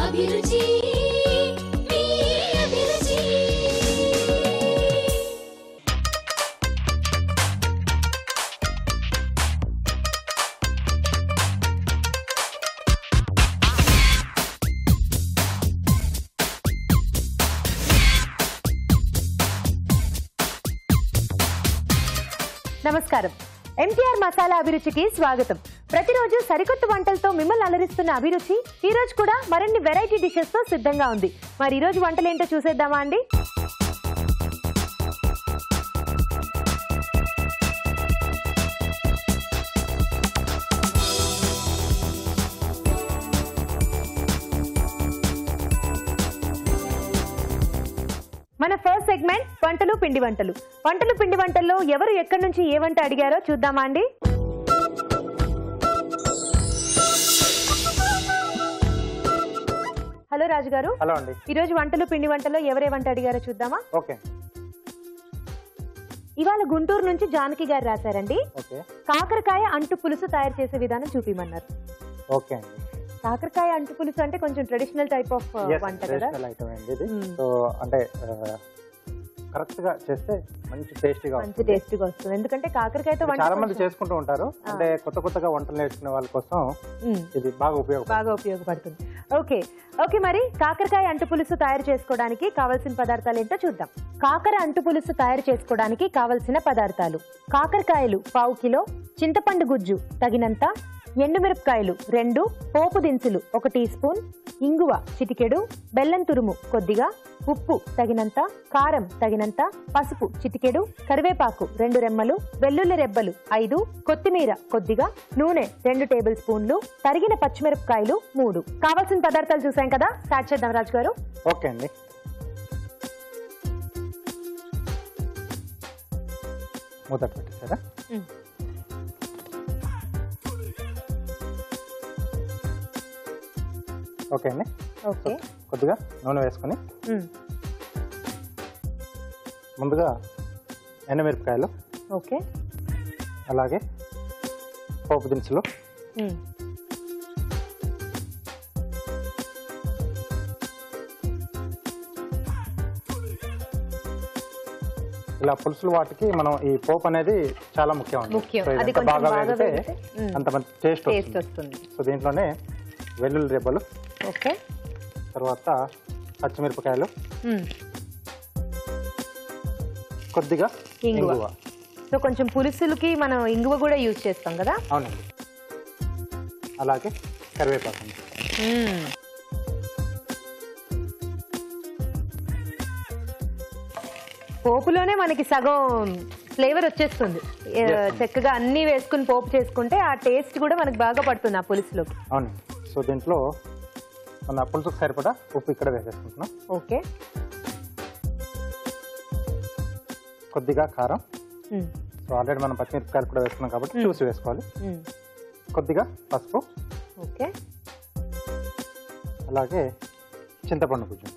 అభిరుచి మీ అభిరుచి. నమస్కారం. ఎంటీఆర్ మసాలా అభిరుచికి స్వాగతం. ప్రతిరోజు సరికొత్త వంటలతో మిమ్మల్ని అలరిస్తున్న అభిరుచి ఈ రోజు కూడా మరిన్ని వెరైటీ డిషెస్ తో సిద్ధంగా ఉంది. మరి ఈ రోజు వంటలు ఏంటో చూసేద్దామా అండి? మన ఫస్ట్ సెగ్మెంట్ వంటలు పిండి వంటలు. వంటలు పిండి వంటల్లో ఎవరు ఎక్కడి నుంచి ఏ వంట అడిగారో చూద్దామా అండి? హలో రాజు గారు. హలో అండి. ఈ రోజు వంటలు పిండి వంటల్లో ఎవరే వంట అడిగారో చూద్దామా? ఓకే. ఇవాళ గుంటూరు నుంచి జానకి గారు రాశారండి. ఓకే. కాకరకాయ అంటు పులుసు తయారు చేసే విధానం చూపిమన్నారు. ఓకే అండి. కాకరకాయ అంటు పులుసు అంటే కొంచెం ట్రెడిషనల్ టైప్ ఆఫ్ వంట కదా. ఐటమ్ అండి ఇది. సో అంటే కరెక్ట్ గా చేస్తే మంచి టేస్టీగా వస్తుంది. ఎందుకంటే కాకరకాయతో చాలా మంది చేసుకుంటూ ఉంటారు. అంటే కొత్తగా వంటలు నేర్చుకునే వాళ్ళ కోసం ఇది బాగా ఉపయోగపడుతుంది. ఓకే మరి కాకరకాయ అంటు పులుసు తయారు చేసుకోవడానికి కావలసిన పదార్థాలు ఏంటో చూద్దాం. కాకర అంటు పులుసు తయారు చేసుకోవడానికి కావలసిన పదార్థాలు: కాకరకాయలు 1/2 కిలో, చింతపండు గుజ్జు తగినంత, ఎండుమిరపకాయలు 2, పోపు దినుసులు 1 టీ స్పూన్, ఇంగువ చిటికెడు, బెల్లం తురుము కొద్దిగా, ఉప్పు తగినంత, కారం తగినంత, పసుపు చిటికెడు, కరివేపాకు 2 రెమ్మలు, వెల్లుల్లి రెబ్బలు 5, కొత్తిమీర కొద్దిగా, నూనె 2 టేబుల్ స్పూన్లు, తరిగిన పచ్చిమిరపకాయలు 3. కావాల్సిన పదార్థాలు చూసాం కదా, స్టార్ట్ చేద్దాం రాజు గారు. ఓకే అండి. మూత పెట్టేసారా? ఓకే అండి. ఓకే. కొద్దిగా నూనె వేసుకొని ముందుగా ఎండుమిరపకాయలు, ఓకే, అలాగే పోపు దినుసులు, ఇలా పులుసులు వాటికి మనం ఈ పోపు అనేది చాలా ముఖ్యం. బాగా వేగితే అంత మంచి టేస్ట్ వస్తుంది. సో దీంట్లోనే వెల్లుల్లి రెబ్బలు, ఓకే, తర్వాత పచ్చిమిరపకాయలు, కొద్దిగా ఇంగువ. సో కొంచెం పులుసులకి మనం ఇంగువ కూడా యూజ్ చేస్తాం కదా. అవునండి. అలాగే కరివేపాకు. పోపులోనే మనకి సగం ఫ్లేవర్ వచ్చేస్తుంది. చక్కగా అన్ని వేసుకుని పోపు చేసుకుంటే ఆ టేస్ట్ కూడా మనకి బాగా పడుతుంది ఆ పులుసులోకి. అవునండి. సో దీంట్లో మన పులుసుకు సరిపడా ఉప్పు ఇక్కడ వేసేసుకుంటున్నాం. ఓకే. కొద్దిగా కారం. సో ఆల్రెడీ మనం పచ్చిమిరపకాయలు కూడా వేసుకున్నాం కాబట్టి చూసి వేసుకోవాలి. కొద్దిగా పసుపు. ఓకే. అలాగే చింతపండు గుజ్జు.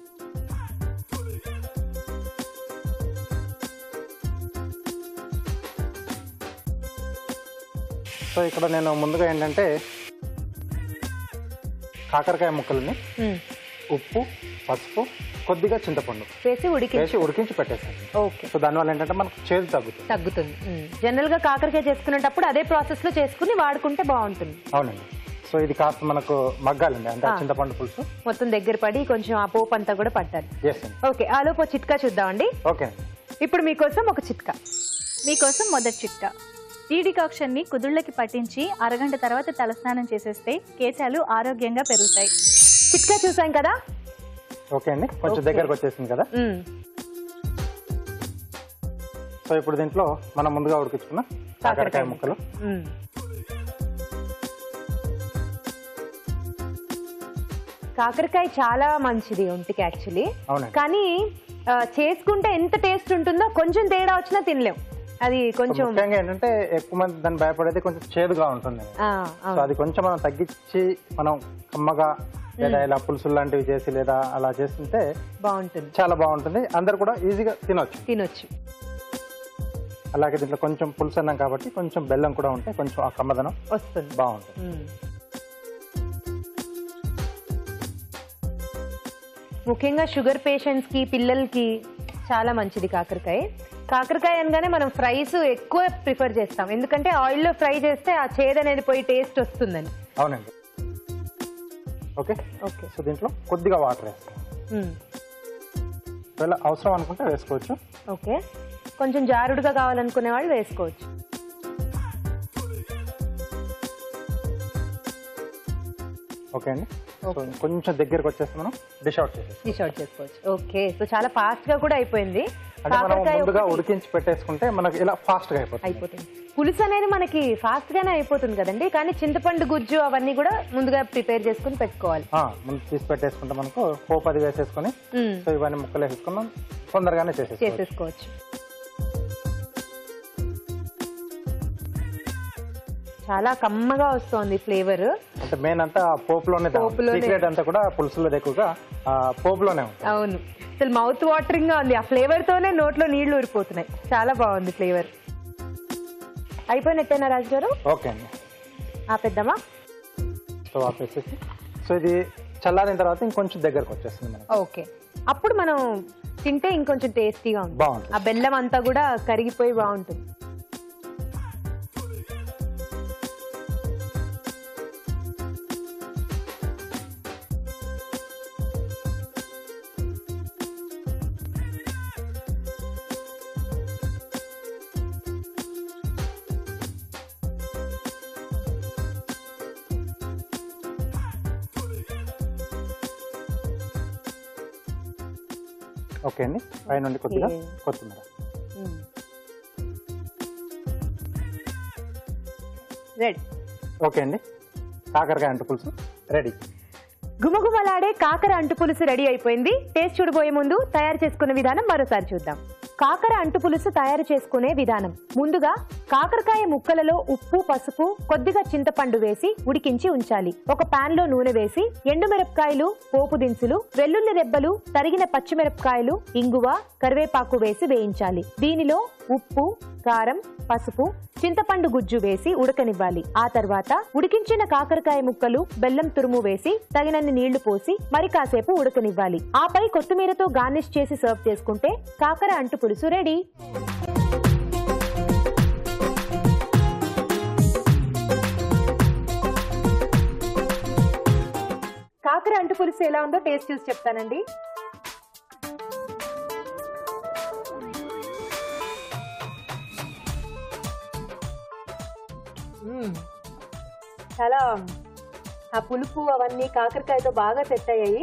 సో ఇక్కడ నేను ముందుగా ఏంటంటే కాకరకాయ ముక్కలని ఉప్పు, పసుపు, కొద్దిగా చింతపండు వేసి ఉడికించి పెట్టేస్తాను. ఓకే. సో దానివల్ల ఏంటంటే మనకు చేదు తగ్గుతుంది. జనరల్ గా కాకరకాయ చేసుకునేటప్పుడు అదే ప్రాసెస్ లో చేసుకుని వాడుకుంటే బాగుంటుంది. అవునండి. సో ఇది కాస్త మనకు మగ్గాలండి, అంటే చింతపండు పులుసు మొత్తం దగ్గర పడి కొంచెం ఆ పోపు అంతా కూడా పట్టాలి. ఓకే. ఆలోపు చిట్కా చూద్దామండి. ఓకే. ఇప్పుడు మీకోసం ఒక చిట్కా. మీకోసం మొదటి చిట్కా: డీడికాక్షన్ ని కుదుళ్ళకి పట్టించి అరగంట తర్వాత తలస్నానం చేసేస్తే కేశాలు ఆరోగ్యంగా పెరుగుతాయి. చిట్కా చూసాం కదా. ఓకే అండి. కొంచెం దగ్గరకు వచ్చేసింది కదా. సో ఇప్పుడు దీంట్లో మనం ముందుగా ఉడికించుకున్న కాకరకాయ ముక్కలు, కాకరకాయ చాలా మంచిది ఒంటికి యాక్చువల్లీ. అవునండి. కానీ చేసుకుంటే ఎంత టేస్ట్ ఉంటుందో కొంచెం తేడా వచ్చినా తినలేం. అది కొంచెం ముఖ్యంగా ఏంటంటే ఎక్కువ మంది దాన్ని భయపడేది కొంచెం చేదుగా ఉంటుంది. సో అది కొంచెం మనం తగ్గించి మనం కమ్మగా లేదా ఇలా పులుసులు లాంటివి చేసి లేదా అలా చేస్తుంటే బాగుంటుంది, చాలా బాగుంటుంది. అందరు కూడా ఈజీగా తినొచ్చు. అలాగే దీంట్లో కొంచెం పులుసు అన్నాం కాబట్టి కొంచెం బెల్లం కూడా ఉంటే కొంచెం ఆ కమ్మదనం వస్తుంది, బాగుంటుంది. ముఖ్యంగా షుగర్ పేషెంట్స్ కి పిల్లలకి చాలా మంచిది కాకరకాయ. కాకరకాయ అనగానే మనం ఫ్రైస్ ఎక్కువ ప్రిఫర్ చేస్తాం, ఎందుకంటే ఆయిల్లో ఫ్రై చేస్తే ఆ చేదు అనేది పోయి టేస్ట్ వస్తుందని. అవునండి. Okay okay. సో దీంట్లో కొద్దిగా వాటర్ వేస్తాం. ఒకవేళ అవసరం అనుకుంటే వేసుకోవచ్చు. ఓకే. కొంచెం జారుడుగా కావాలనుకునే వాళ్ళు వేసుకోవచ్చు. ఓకే అండి. కొంచెం దగ్గరకు వచ్చేస్తే మనం డిష్ అవుట్ చేసుకోవచ్చు. ఓకే. సో చాలా ఫాస్ట్ గా కూడా అయిపోయింది. అంటే మనం ముందుగా ఉడికించి పెట్టేసుకుంటే మనకి ఇలా ఫాస్ట్ గా అయిపోతుంది. పులుసు అనేది మనకి ఫాస్ట్ గానే అయిపోతుంది కదండి, కానీ చింతపండు గుజ్జు అవన్నీ కూడా ముందుగా ప్రిపేర్ చేసుకుని పెట్టుకోవాలి. ముందు తీసి పెట్టేసుకుంటే మనకు పోపు అది వేసేసుకుని సో ఇవన్నీ ముక్కలు వేసేసుకున్నాం తొందరగానే చేసేసుకోవచ్చు. చాలా కమ్మగా వస్తుంది ఫ్లేవర్. అంటే మెయిన్ అంతా పోపులోనే, సీక్రెట్ అంతా కూడా పులుసులో ఎక్కువగా పోపులోనే ఉంటుంది. అవును. అసలు మౌత్ వాటరింగ్ గా ఉంది, ఆ ఫ్లేవర్ తోనే నోట్లో నీళ్లు ఊరిపోతున్నాయి. చాలా బాగుంది ఫ్లేవర్. అయిపోయినట్టేనా రాజు గారు? ఓకే అండి. ఆపేద్దామా? స్టవ్ ఆపేసేసి సో ఇది చల్లారిన తర్వాత ఇంకొంచెం దగ్గరకు వచ్చేస్తుంది మనకి. ఓకే. అప్పుడు మనం తింటే ఇంకొంచెం టేస్టీగా ఉంటుంది. బాగుంటుంది. ఆ బెల్లం అంతా కూడా కరిగిపోయి బాగుంటుంది. ఓకే అండి. పైన కొద్దిగా కొత్తిమీర. రెడీ. ఓకే అండి. కాకరకాయ అంటు పులుసు రెడీ. గుమగుమలాడే కాకర అంటు పులుసు రెడీ అయిపోయింది. టేస్ట్ చూడబోయే ముందు తయారు చేసుకునే విధానం మరోసారి చూద్దాం. కాకర అంటు పులుసు తయారు చేసుకునే విధానం. ముందుగా కాకరకాయ ముక్కలలో ఉప్పు, పసుపు, కొద్దిగా చింతపండు వేసి ఉడికించి ఉంచాలి. ఒక పాన్ లో నూనె వేసి ఎండుమిరపకాయలు, పోపు దినుసులు, వెల్లుల్లి రెబ్బలు, తరిగిన పచ్చిమిరపకాయలు, ఇంగువ, కరివేపాకు వేసి వేయించాలి. దీనిలో ఉప్పు, కారం, పసుపు, చింతపండు గుజ్జు వేసి ఉడకనివ్వాలి. ఆ తర్వాత ఉడికించిన కాకరకాయ ముక్కలు, బెల్లం తురుము వేసి తగినన్ని నీళ్లు పోసి మరి కాసేపు ఉడకనివ్వాలి. ఆపై కొత్తిమీరతో గార్నిష్ చేసి సర్వ్ చేసుకుంటే కాకర అంటు పులుసు రెడీ. కాకర అంటు పులుసు ఎలా ఉందో టేస్ట్ చూసి చెప్తానండి. చాలా ఆ పులుపు అవన్నీ కాకరకాయతో బాగా సెట్ అయ్యాయి.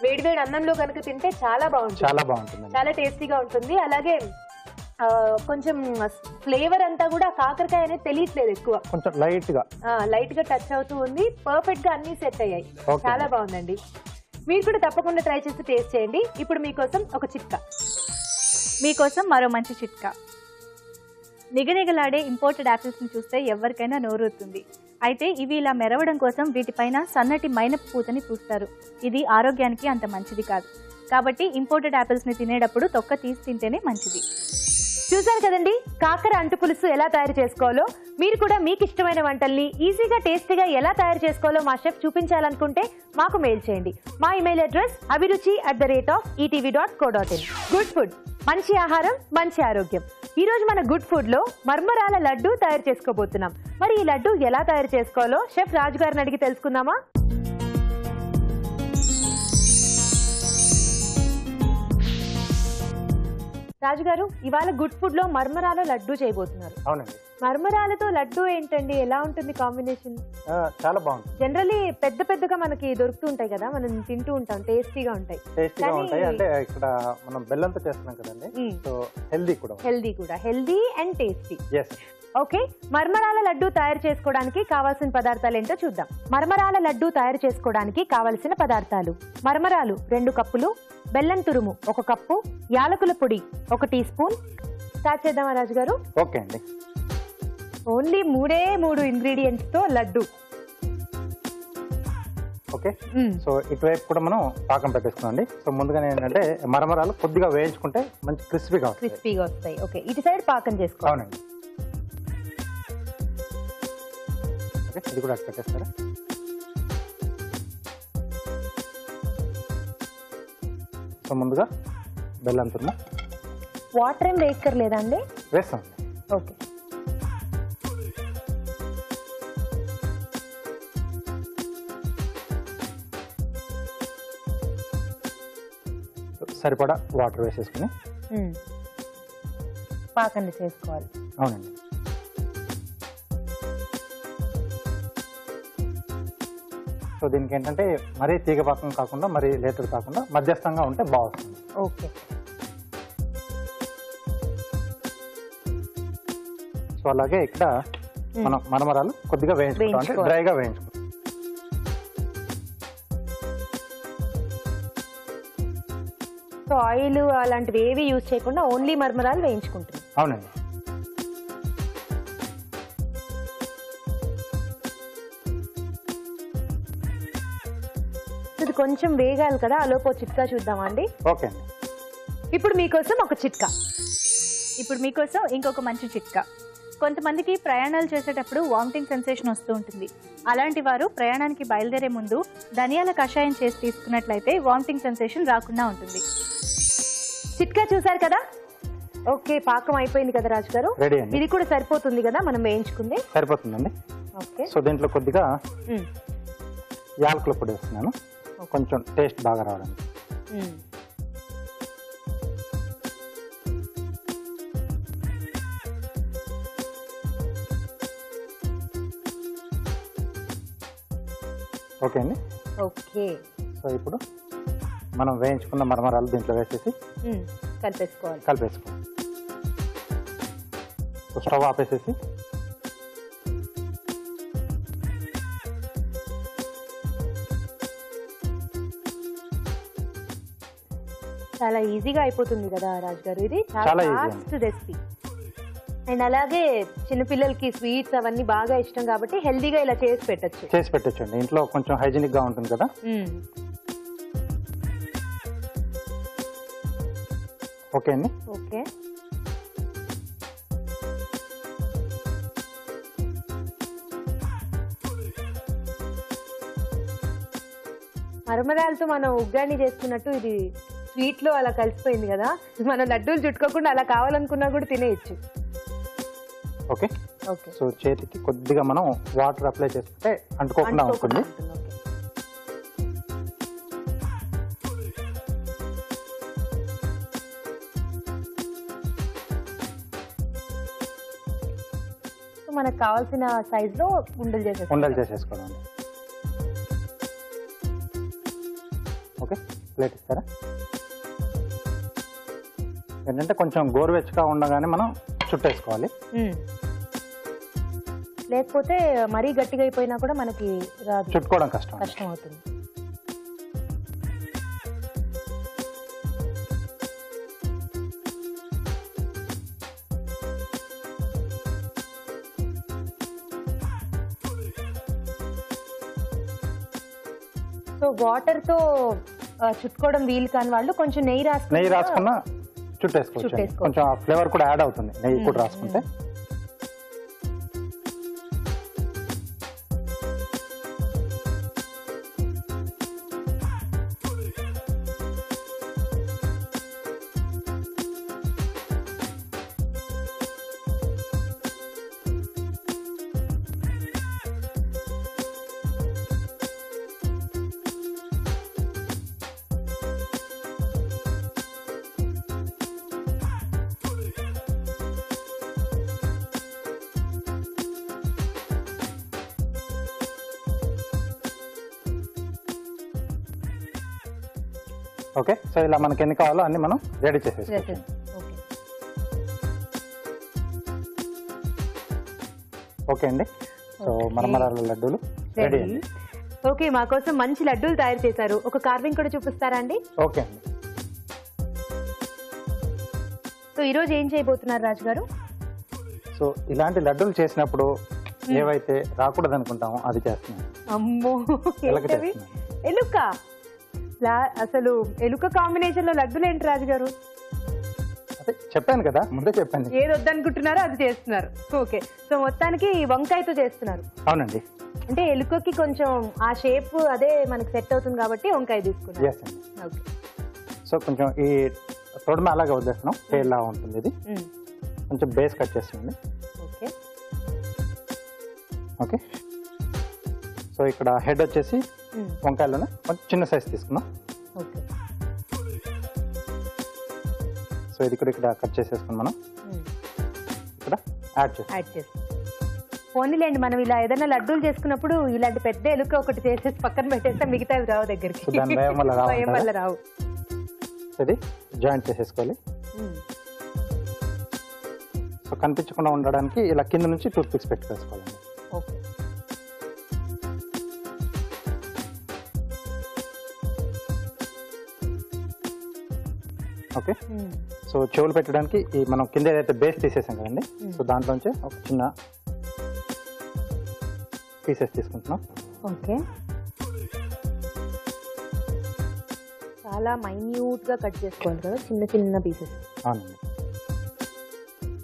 వేడివేడి అన్నంలో కనుక తింటే చాలా బాగుంటుంది. చాలా టేస్టీగా ఉంటుంది. అలాగే కొంచెం ఫ్లేవర్ అంతా కూడా కాకరకాయ అనేది తెలియట్లేదు, ఎక్కువ కొంచెం లైట్ గా టచ్ అవుతూ ఉంది. పర్ఫెక్ట్ గా అన్ని సెట్ అయ్యాయి. చాలా బాగుందండి. మీరు కూడా తప్పకుండా ట్రై చేసి టేస్ట్ చేయండి. ఇప్పుడు మీకోసం ఒక చిట్కా. మీకోసం మరో మంచి చిట్కా. నిగనిగలాడే ఇంపోర్టెడ్ యాపిల్స్ ని చూస్తే ఎవరికైనా నోరూరుతుంది. అయితే ఇవి ఇలా మెరవడం కోసం వీటిపైన సన్నటి మైనపు పూతని పూస్తారు. ఇది ఆరోగ్యానికి అంత మంచిది కాదు. కాబట్టి ఇంపోర్టెడ్ యాపిల్స్ ని తినేటప్పుడు తొక్క తీసి తింటేనే మంచిది. చూసారు కదండి కాకర అంటు పులుసు ఎలా తయారు చేసుకోవాలో. మీరు కూడా మీకు ఇష్టమైన వంటల్ని ఈజీగా టేస్టీగా ఎలా తయారు చేసుకోవాలో మా షెఫ్ చూపించాలనుకుంటే మాకు మెయిల్ చేయండి. మా email address abhiruchi@etv.co.in. Good food, మంచి ఆహారం, మంచి ఆరోగ్యం. ఈ రోజు మన గుడ్ ఫుడ్ లో మర్మరాల లడ్డు తయారు చేసుకోబోతున్నాం. మరి ఈ లడ్డు ఎలా తయారు చేసుకోవాలో షెఫ్ రాజు గారిని అడిగి తెలుసుకుందామా? రాజు గారు, ఇవాళ గుడ్ ఫుడ్ లో మర్మరాల లడ్డు చేయబోతున్నారు. అవునండి. మర్మరాలతో లడ్డు ఏంటండి, ఎలా ఉంటుంది కాంబినేషన్? చాలా బాగుంటుంది. జనరల్లీ పెద్దగా మనకి దొరుకుతూ ఉంటాయి కదా, మనం తింటూ ఉంటాం, టేస్టీగా ఉంటాయి. అంటే ఇక్కడ మనం బెల్లంతో చేస్తున్నాం కదండి, so healthy and tasty. Okay, మర్మరాల లడ్డు తయారు చేసుకోవడానికి కావాల్సిన పదార్థాలు ఏంటో చూద్దాం. మర్మరాల లడ్డు తయారు చేసుకోవడానికి కావలసిన పదార్థాలు: మర్మరాలు 2 కప్పులు, బెల్లం తురుము 1 కప్పు, యాలకుల పొడి 1 టీ స్పూన్. స్టార్ట్ చేద్దామా రాజు గారు? ఓకే అండి. ఓన్లీ 3 ఇంగ్రీడియంట్స్ తో లడ్డు. ఓకే, సో ఇటువైపు కూడా మనం పాకం పెట్టేసుకున్నాండి. సో ముందుగా ఏంటంటే మరమరాలు కొద్దిగా వేయించుకుంటే మంచి క్రిస్పీగా వస్తాయి. ఓకే, ఇటు సైడ్ పాకం చేసుకోవాలి. అవునండి. ఓకే, ఇది కూడా అటు పెట్టేస్తారా? సో ముందుగా బెల్లం తురుము వాటర్ ఏం వేయక్కర్లేదా అండి? వేస్తామండి. ఓకే. సరిపడా వాటర్ వేసేసుకుని పాకండి చేసుకోవాలి. అవునండి. సో దీనికి ఏంటంటే మరీ తీగ పాకం కాకుండా మరీ లేతది కాకుండా మధ్యస్థంగా ఉంటే బాగుంటుంది. ఓకే. సో అలాగే ఇక్కడ మనం మరమరాలు కొద్దిగా వేయించుకుంటాం, అంటే డ్రైగా వేయించుకుంటాం. సో ఆయిల్ అలాంటివి ఏవి యూజ్ చేయకుండా ఓన్లీ మరమరాలు వేయించుకుంటున్నాం. అవునండి. ఇది కొంచెం వేగాలి కదా, ఆలోపు చిట్కా చూద్దామా అండి? ఓకే అండి. ఇప్పుడు మీకోసం ఒక చిట్కా. ఇప్పుడు మీకోసం ఇంకొక మంచి చిట్కా. కొంతమందికి ప్రయాణాలు చేసేటప్పుడు వామిటింగ్ సెన్సేషన్ వస్తూ ఉంటుంది. అలాంటి వారు ప్రయాణానికి బయలుదేరే ముందు ధనియాల కషాయం చేసి తీసుకున్నట్లయితే వామిటింగ్ సెన్సేషన్ రాకుండా ఉంటుంది. చిట్కా చూసారు కదా. ఓకే, పాకం అయిపోయింది కదా రాజు గారు. రెడీ అండి. ఇది కూడా సరిపోతుంది కదా మనం వేయించుకుంది? సరిపోతుందండి. ఓకే. సో దీంట్లో కొద్దిగా యాలకుల పొడి వేస్తున్నాను, కొంచెం టేస్ట్ బాగా రావడానికి. ఓకే అండి. ఓకే. సో ఇప్పుడు మనం వేయించుకున్న మరమరాలు దీంట్లో వేసేసి కలిపేసుకోవాలి. సో స్టవ్ ఆపేసేసి చాలా ఈజీగా అయిపోతుంది కదా రాజు గారు. ఇది చాలా ఫాస్ట్ రెసిపీ. అండ్ అలాగే చిన్నపిల్లలకి స్వీట్స్ అవన్నీ బాగా ఇష్టం కాబట్టి హెల్దీగా ఇలా చేసి పెట్టచ్చు అండి. ఇంట్లో కొంచెం హైజీనిక్ గా ఉంటుంది కదా. ఓకే అండి. ఓకే. మరమరాలతో మనం ఉగ్గాని చేసుకున్నట్టు ఇది స్వీట్ లో అలా కలిసిపోయింది కదా. మనం లడ్డూలు చుట్టుకోకుండా అలా కావాలనుకున్నా కూడా తినేయచ్చు. ఓకే. ఓకే. సో చేతికి కొద్దిగా మనం వాటర్ అప్లై చేసుకుంటే అంటుకోకుండా ఉంటుంది. సో మనకు కావాల్సిన సైజ్ లో ఉండలు చేసేసుకోవాలి. ఓకే, ప్లేట్ ఇస్తారా? ఏంటంటే కొంచెం గోరువెచ్చగా ఉండగానే మనం చుట్టేసుకోవాలి. లేకపోతే మరీ గట్టిగా అయిపోయినా కూడా మనకి రాదు, చుట్టుకోవడం కష్టం అవుతుంది. సో వాటర్ తో చుట్టుకోవడం వీలు కాని వాళ్ళు కొంచెం నెయ్యి రాసుకున్నా చుట్టేసుకోవచ్చు. కొంచెం ఫ్లేవర్ కూడా యాడ్ అవుతుంది నెయ్యి కూడా రాసుకుంటే. ఓకే. సో ఇలా మనకి ఎన్ని కావాలో అన్ని మనం రెడీ చేసేసుకోవచ్చు. ఓకే అండి. సో మరమరాల లడ్డూలు రెడీ అండి. ఓకే, మా కోసం మంచి లడ్డూలు తయారు చేశారు. ఒక కార్వింగ్ కూడా చూపిస్తారా అండి? ఓకే అండి. సో ఈరోజు ఏం చేయబోతున్నారు రాజు గారు? సో ఇలాంటి లడ్డూలు చేసినప్పుడు ఏవైతే రాకూడదు అనుకుంటామో అది చేస్తున్నాం. అమ్మో, ఎలుక! అసలు ఎలుక కాంబినేషన్ లో లడ్డూలు ఏంటి రాజు గారు? చెప్పాను కదా, ముందే చెప్పాను. ఏది వద్దనుకుంటున్నారో అది చేస్తున్నారు. ఓకే. సో మొత్తానికి వంకాయతో చేస్తున్నారు. అవునండి. అంటే ఎలుకకి కొంచెం ఆ షేప్ అదే మనకి సెట్ అవుతుంది కాబట్టి వంకాయ తీసుకున్నారు. ఓకే. సో కొంచెం ఈ తొడమ అలాగే వదిలేస్తున్నాం, టేల్ లా ఉంటుంది ఇది. కొంచెం బేస్ కట్ చేస్తుంది. Okay okay. సో ఇక్కడ హెడ్ వచ్చేసి వంకాయలోనే కొంచెం చిన్న సైజ్ తీసుకున్నాం. ఓకే. సో ఇది కూడా ఇక్కడ కట్ చేసేసుకుని మనం ఇక్కడ యాడ్ చేస్తాం. పోనీలేండి, మనం ఇలా ఏదైనా లడ్డూలు చేసుకున్నప్పుడు ఇలాంటి పెద్ద ఎలుక ఒకటి చేసేసి పక్కన పెట్టేస్తే మిగతావి రావు దగ్గరికి. భయం వల్ల రావు. ఇది జాయింట్ చేసేసుకోవాలి. సో కనిపించకుండా ఉండడానికి ఇలా కింద నుంచి టూత్ పిక్స్ పెట్టుకోవాలండి. ఓకే. ఓకే. సో చెవులు పెట్టడానికి ఈ మనం కింద ఏదైతే బేస్ తీసేసాం కదండి, సో దాంట్లోంచి ఒక చిన్న పీసెస్ తీసుకుంటున్నాం. ఓకే. చాలా మైన్యూట్ గా కట్ చేసుకోవాలి కదా, చిన్న చిన్న పీసెస్. అవునండి.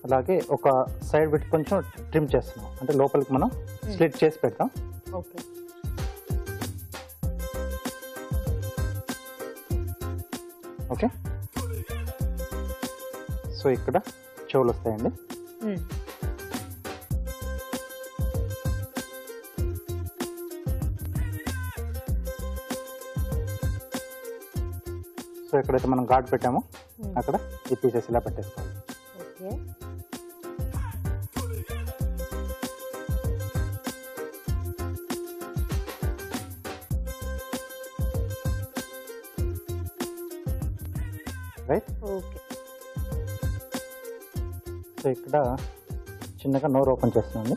అలాగే ఒక సైడ్ పెట్టి కొంచెం ట్రిమ్ చేస్తున్నాం, అంటే లోపలికి మనం స్లిట్ చేసి పెడతాం. ఓకే. ఓకే. సో ఇక్కడ చెవులు వస్తాయండి. సో ఎక్కడైతే మనం ఘాట్ పెట్టామో అక్కడ ఈ పీసెస్ ఇలా పెట్టేసుకోవాలి. ఓకే. రైట్. ఓకే. సో ఇక్కడ చిన్నగా నోరు ఓపెన్ చేస్తున్నాండి.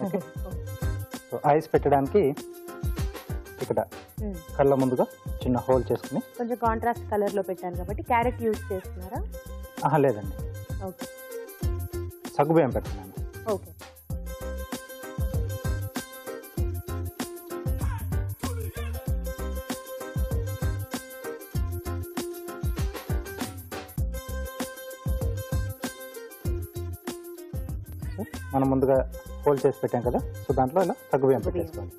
ఓకే. సో ఐస్ పెట్టడానికి ఇక్కడ కళ్ళ ముందుగా చిన్న హోల్ చేసుకుని, కొంచెం కాంట్రాస్ట్ కలర్ లో పెట్టాను కాబట్టి క్యారెట్ యూజ్ చేస్తున్నారా? లేదండి, ఓకే. సగ్గుబియ్యం పెడుతున్నాను. ఓకే. మనం ముందుగా హోల్ చేసి పెట్టాం కదా, సో దాంట్లో ఇలా సగ్గుబియ్యం పెట్టేసుకోవాలి.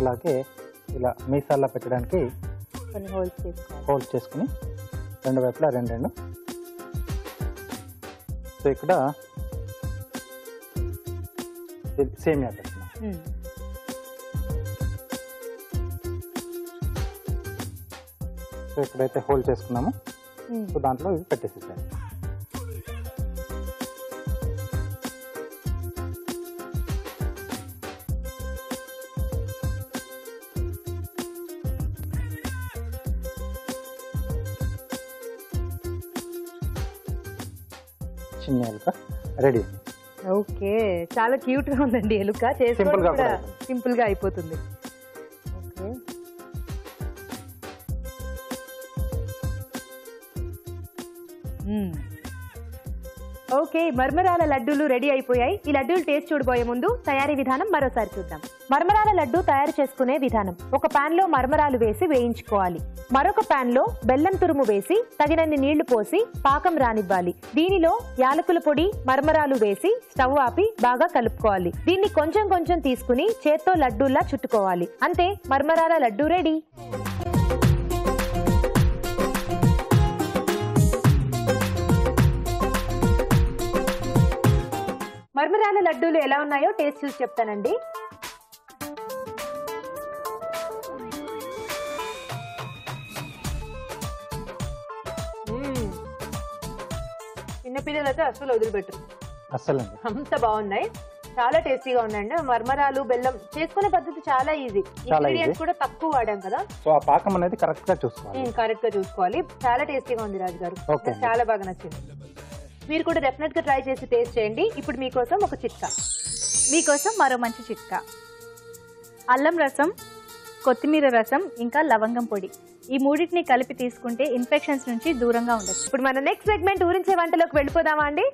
అలాగే ఇలా మీసాల్లో పెట్టడానికి కొన్ని హోల్స్ చేసుకోవాలి. హోల్స్ చేసుకుని రెండు వైపులా రెండు. సో ఇక్కడ సేమియా పెడుతున్నాం. సో ఇక్కడైతే హోల్ చేసుకున్నాము, సో దాంట్లో ఇది పెట్టేసేసాను. చిన్న ఎలుక రెడీ. ఓకే. చాలా క్యూట్ గా ఉందండి ఎలుక. సింపుల్ గా సింపుల్ గా అయిపోతుంది. ఓకే. ఓకే, మర్మరాల లడ్డూలు రెడీ అయిపోయాయి. ఈ లడ్డూలు టేస్ట్ చూడబోయే ముందు తయారీ విధానం మరోసారి చూద్దాం. మర్మరాల లడ్డు తయారు చేసుకునే విధానం: ఒక పాన్ లో మర్మరాలు వేసి వేయించుకోవాలి. మరొక పాన్ లో బెల్లం తురుము వేసి తగినన్ని నీళ్లు పోసి పాకం రానివ్వాలి. దీనిలో యాలకుల పొడి, మర్మరాలు వేసి స్టవ్ ఆపి బాగా కలుపుకోవాలి. దీన్ని కొంచెం కొంచెం తీసుకుని చేత్తో లడ్డూల్లా చుట్టుకోవాలి. అంతే, మర్మరాల లడ్డు రెడీ. మర్మరాల లడ్డూలు ఎలా ఉన్నాయో టేస్ట్ చూసి చెప్తానండి. చిన్నపిల్లలు అయితే అసలు వదిలిపెట్టరు, అసలు అంత బాగున్నాయి. చాలా టేస్టీగా ఉన్నాయండి. మర్మరాలు బెల్లం చేసుకునే పద్ధతి చాలా ఈజీ. ఇంగ్రీడియంట్స్ కూడా తక్కువ వాడాం కదా, సో ఆ పాకం అనేది కరెక్ట్ గా చూసుకోవాలి. చాలా టేస్టీగా ఉంది రాజు గారు, చాలా బాగా నచ్చింది. మీరు కూడా డెఫినెట్ గా ట్రై చేసి టేస్ట్ చేయండి. ఇప్పుడు మీకోసం ఒక చిట్కా. మీకోసం మరో మంచి చిట్కా: అల్లం రసం, కొత్తిమీర రసం, ఇంకా లవంగం పొడి. ఈ మూడింటిని కలిపి తీసుకుంటే ఇన్ఫెక్షన్స్ నుంచి దూరంగా ఉండొచ్చు. ఇప్పుడు మన నెక్స్ట్ సెగ్మెంట్ ఊరించే వంటలోకి వెళ్ళిపోదామా అండి?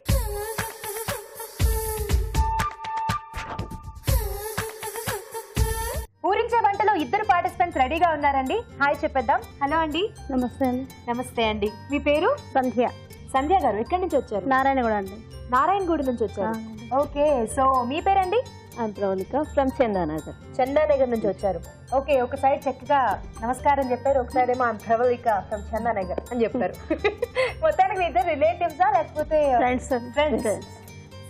ఊరించే వంటలో ఇద్దరు పార్టిసిపెంట్స్ రెడీగా ఉన్నారండి. హాయ్ చెప్పేద్దాం. హలో అండి. నమస్తే అండి. నమస్తే అండి. మీ పేరు? సంధ్య. సంధ్య గారు ఎక్కడి నుంచి వచ్చారు? నారాయణగూడ అండి. నారాయణగూడ నుంచి వచ్చారు. ఓకే, సో మీ పేరండి? ప్రవళిక ఫ్రమ్ చందానగర్. చందానగర్ నుంచి వచ్చారు. ఓకే, ఒకసారి చక్కగా నమస్కారం చెప్పారు, ఒకసారి ఏమో ప్రవళిక ఫ్రమ్ చందానగర్ అని చెప్పారు. మొత్తానికి మీ ఇద్దరు రిలేటివ్సా లేకపోతే ఫ్రెండ్స్? ఫ్రెండ్స్.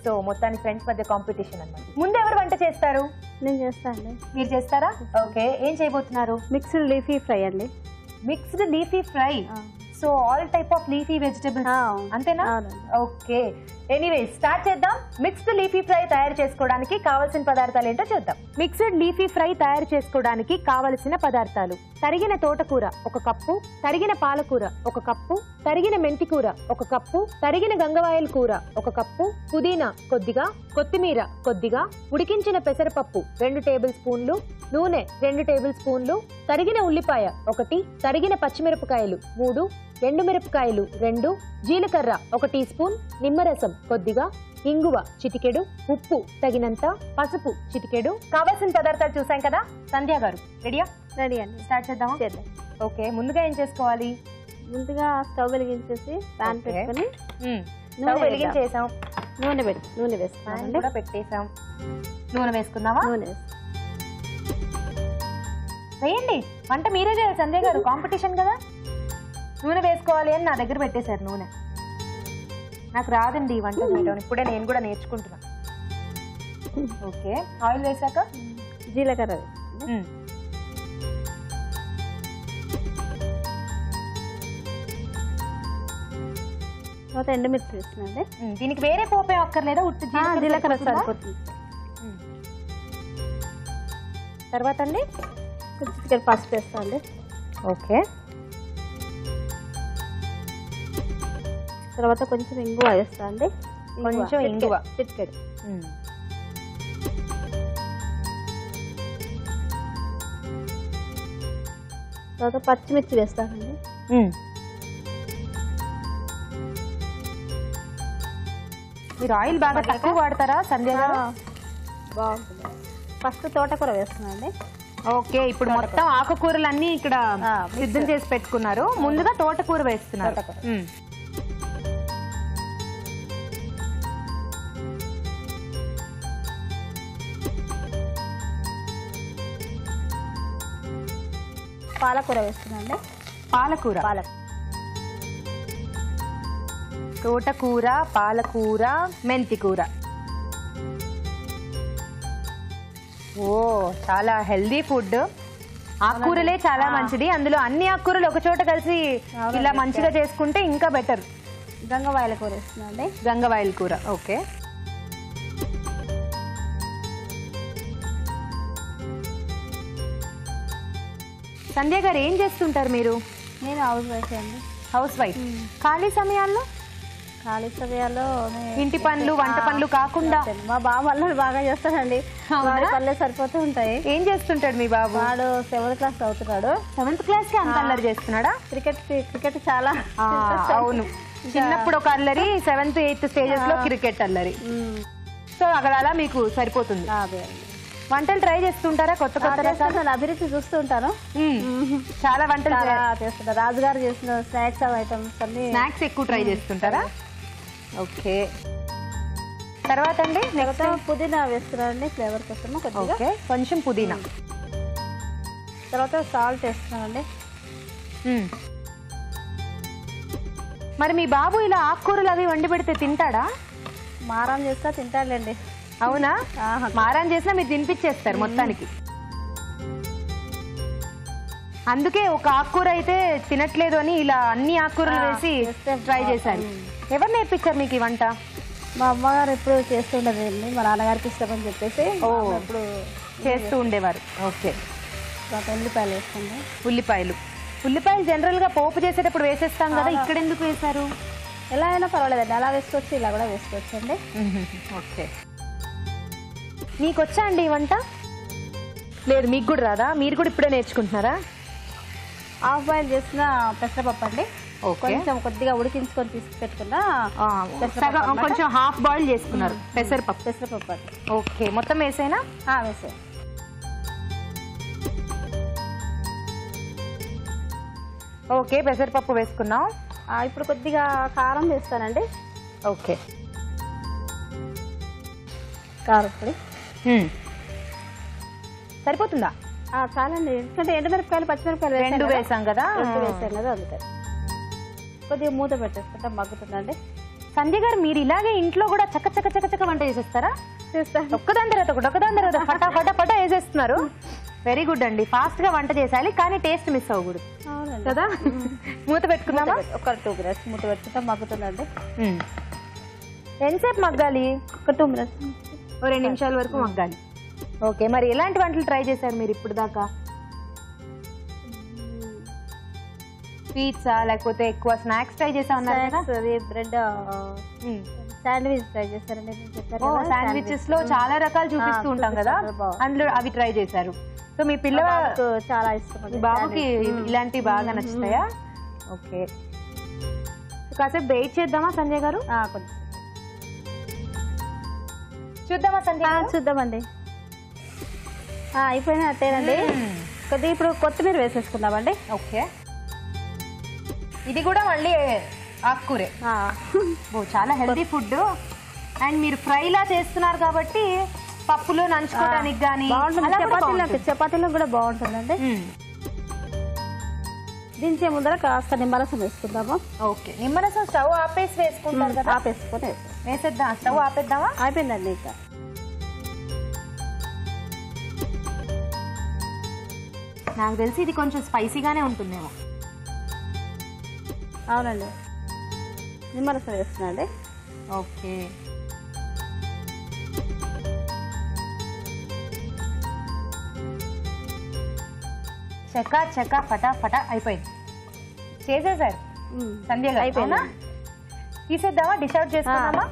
సో మొత్తానికి ఫ్రెండ్స్ మధ్య కాంపిటీషన్ అన్నమాట. ముందు ఎవరు వంట చేస్తారు? నేను చేస్తాను. మీరు చేస్తారా? ఓకే, ఏం చేయబోతున్నారు? మిక్స్డ్ లీఫీ ఫ్రై అండి. Mixed leafy fry. So all type of leafy vegetables అంతేనా? ఓకే, ఎనీవే స్టార్ట్ చేద్దాం. మిక్స్డ్ లీఫీ ఫ్రై తయారు చేసుకోవడానికి కావలసిన పదార్థాలు ఏంటో చూద్దాం. మిక్స్డ్ లీఫీ ఫ్రై తయారు చేసుకోవడానికి కావలసిన పదార్థాలు: తరిగిన తోటకూర 1 కప్పు, తరిగిన పాలకూర 1 కప్పు, తరిగిన మెంతికూర 1 కప్పు, తరిగిన గంగవాయల కూర 1 కప్పు, పుదీనా కొద్దిగా, కొత్తిమీర కొద్దిగా, ఉడికించిన పెసరపప్పు 2 టేబుల్ స్పూన్లు, నూనె 2 టేబుల్ స్పూన్లు, తరిగిన ఉల్లిపాయ 1, తరిగిన పచ్చిమిరపకాయలు 3, ఎండుమిరపకాయలు 2, జీలకర్ర 1 టీ స్పూన్, నిమ్మరసం కొద్దిగా, ఇంగువ చిటికెడు, ఉప్పు తగినంత, పసుపు చిటికెడు. కావాల్సిన పదార్థాలు చూసాం కదా. సంధ్య గారు రెడీయా? రెడీ అండి. స్టార్ట్ చేద్దామా? చేద్దాం. ఓకే, ముందుగా ఏం చేసుకోవాలి? ముందుగా స్టవ్ వెలిగించేసి ప్యాన్ పెట్టుకొని స్టవ్ వెలిగించేసాం, నూనె ప్యాన్ వేసుకున్నామండి. కూడా పెట్టేసాం. నూనె వేసుకుందామా? నూనె వేయండి, వంట మీరే చేయాలి సంధ్య గారు, కాంపిటీషన్ కదా. నూనె వేసుకోవాలి అని నా దగ్గర పెట్టేశారు నూనె. నాకు రాదండి ఈ వంట చేయడం, ఇప్పుడే నేను కూడా నేర్చుకుంటున్నా. ఓకే, ఆయిల్ వేసాక జీలకర్ర తర్వాత ఎండుమిర్చి వేస్తున్నాండి. దీనికి వేరే పోపే అక్కర్లేదా? ఉత్తి జీలకర్ర సరిపోతుంది. తర్వాత అండి కొంచెం పసుపు వేస్తా అండి. ఓకే, తర్వాత కొంచెం ఇంగువ వేస్తా అండి. కొంచెం ఇంగువ చిటికెడు. తర్వాత పచ్చిమిర్చి వేస్తానండి. మీరు ఆయిల్ బాగా తక్కువ వాడతారా సంధ్య గారు? బాగుంటుంది. ఫస్ట్ తోటకూర వేస్తున్నాండి. ఓకే, ఇప్పుడు మొత్తం ఆకుకూరలన్నీ ఇక్కడ సిద్ధం చేసి పెట్టుకున్నారు. ముందుగా తోటకూర వేస్తున్నారు. పాలకూర వేస్తున్నాండి. పాలకూర, తోటకూర, పాలకూర, మెంతికూర. ఓ, చాలా హెల్దీ ఫుడ్. ఆకుకూరలే చాలా మంచిది. అందులో అన్ని ఆకుకూరలు ఒక చోట కలిసి ఇలా మంచిగా చేసుకుంటే ఇంకా బెటర్. గంగవాయల కూర వేస్తున్నాండి. గంగవాయల కూర. ఓకే, సంధ్య గారు ఏం చేస్తుంటారు మీరు? నేను హౌస్ వైఫ్ అండి. House wife. ఖాళీ సమయాల్లో ఇంటి పనులు, వంట పనులు కాకుండా మా బాబు అల్లరి బాగా చేస్తాడండి. వాడి పనులే సరిపోతూ ఉంటాయి. ఏం చేస్తుంటాడు మీ బాబు? వాడు 7th క్లాస్ చదువుతున్నాడు. 7th క్లాస్ కి అంత అల్లరి చేస్తున్నాడా? క్రికెట్ చాలా. అవును, చిన్నప్పుడు ఒక అల్లరి, 7th 8th స్టేజెస్ లో క్రికెట్ అల్లరి. సో అక్కడ అలా మీకు సరిపోతుంది. వంటలు ట్రై చేస్తుంటారా? కొత్త రకాల అభిరుచి చూస్తూ ఉంటాను. చాలా వంటలు చేస్తుంటారు. రాజుగారు చేసిన స్నాక్స్ ఐటమ్స్ అన్ని. స్నాక్స్ ఎక్కువ ట్రై చేస్తుంటారా? ఓకే, తర్వాత అండి పుదీనా వేస్తున్నానండి ఫ్లేవర్ కోసం. ఓకే, కొంచెం పుదీనా. తర్వాత సాల్ట్ వేస్తున్నానండి. మరి మీ బాబు ఇలా ఆకుకూరలు అవి వండి పెడితే తింటాడా? మారం చేస్తా తింటాడులేండి. అవునా? మారం చేసినా మీరు తినిపించేస్తారు మొత్తానికి. అందుకే ఒక ఆకుకూర అయితే తినట్లేదు అని ఇలా అన్ని ఆకుకూరలు వేసి ట్రై చేశాను. ఎవరు నేర్పించారు మీకు ఈ వంట? మా అమ్మగారు ఎప్పుడు చేస్తుండేదండి. మా నాన్నగారికి ఇష్టమని చెప్పేసి ఎప్పుడు చేస్తూ ఉండేవారు. ఓకే, ఉల్లిపాయలు వేస్తుంది. ఉల్లిపాయలు జనరల్ గా పోపు చేసేటప్పుడు వేసేస్తాం కదా, ఇక్కడ ఎందుకు వేశారు? ఎలా అయినా పర్వాలేదండి, అలా వేసుకోవచ్చు, ఇలా కూడా వేసుకోవచ్చు అండి. ఓకే, మీకు వచ్చా అండి ఈ వంట? లేదు, మీకు కూడా రాదా? మీరు కూడా ఇప్పుడే నేర్చుకుంటున్నారా? హాఫ్ బాయిల్ చేసిన పెసరపప్పు అండి. కొంచెం కొద్దిగా ఉడికించుకొని తీసి పెట్టుకున్నా. కొంచెం హాఫ్ బాయిల్ చేసుకున్నారు పెసరపప్పు అండి. ఓకే, మొత్తం వేసేనా? వేసే. ఓకే, పెసరపప్పు వేసుకున్నాం. ఇప్పుడు కొద్దిగా కారం వేస్తానండి. ఓకే, కారపొడి సరిపోతుందా? చాలండి, ఎందుకంటే ఎండుమిరపకాయలు పచ్చిమిరపకాయలు రెండు వేసాం కదా, అందుకని కొద్దిగా మూత పెట్టేసుకుంటే మగ్గుతుందండి. సంధ్య గారు మీరు ఇలాగే ఇంట్లో కూడా చక్క చక్క చక్క చక్క వంట చేసేస్తారా? చేస్తాను. ఒక్కదాని తర్వాత ఒకటి, ఒకదాని తర్వాత ఫటా ఫటా ఫటా వేసేస్తున్నారు. వెరీ గుడ్ అండి, ఫాస్ట్ గా వంట చేయాలి కానీ టేస్ట్ మిస్ అవ్వకూడదు కదా. మూత పెట్టుకుందామా? ఒక 2 minutes మూత పెట్టుకుంటే మగ్గుతుందండి. ఎంతసేపు మగ్గాలి? ఒక 2 minutes, 2 నిమిషాల వరకు మగ్గాలి. ఓకే, మరి ఎలాంటి వంటలు ట్రై చేశారు మీరు ఇప్పుడు దాకా? స్వీట్సా లేకపోతే ఎక్కువ స్నాక్స్ ట్రై చేసా ఉన్నారు కదా? బ్రెడ్ శాండ్విచ్ ట్రై చేశారండి. శాండ్విచెస్ లో చాలా రకాలు చూపిస్తూ ఉంటాం కదా, అందులో అవి ట్రై చేశారు. సో మీ పిల్లవాళ్ళకు చాలా ఇష్టం, బాబుకి ఇలాంటివి బాగా నచ్చుతాయా? ఓకే, కాసేపు వెయిట్ చేద్దామా సంజయ్ గారు? కొంచెం చూద్దామా సంజయ్? చూద్దామండి. అయిపోయినట్టేనండి. కొద్దిగా ఇప్పుడు కొత్తిమీర వేసేసుకుందామండి. ఓకే, ఇది కూడా మళ్ళీ ఆకుకూరే. చాలా హెల్తీ ఫుడ్. అండ్ మీరు ఫ్రైలా చేస్తున్నారు కాబట్టి పప్పులో నంచుకోవడానికి కానీ చపాతీలో కూడా బాగుంటుందండి. దించే ముందర కాస్త నిమ్మరసం వేసుకుందాము. ఓకే, నిమ్మరసం స్టవ్ ఆపేసి వేసుకుంటారు కదా? ఆపేసుకొని వేసేద్దాం. స్టవ్ ఆపేద్దామా? అయిపోయిందండి. ఇంకా నాకు తెలిసి ఇది కొంచెం స్పైసీగానే ఉంటుందేమో. అవునండి, నిమ్మరసం వేస్తున్నాండి. ఓకే, చకా చకా ఫటా ఫటా అయిపోయింది. చేసేసారు సంధ్య గారు. అయిపోయిందా? తీసేద్దామా? డిష్ అవుట్ చేసుకుందామా?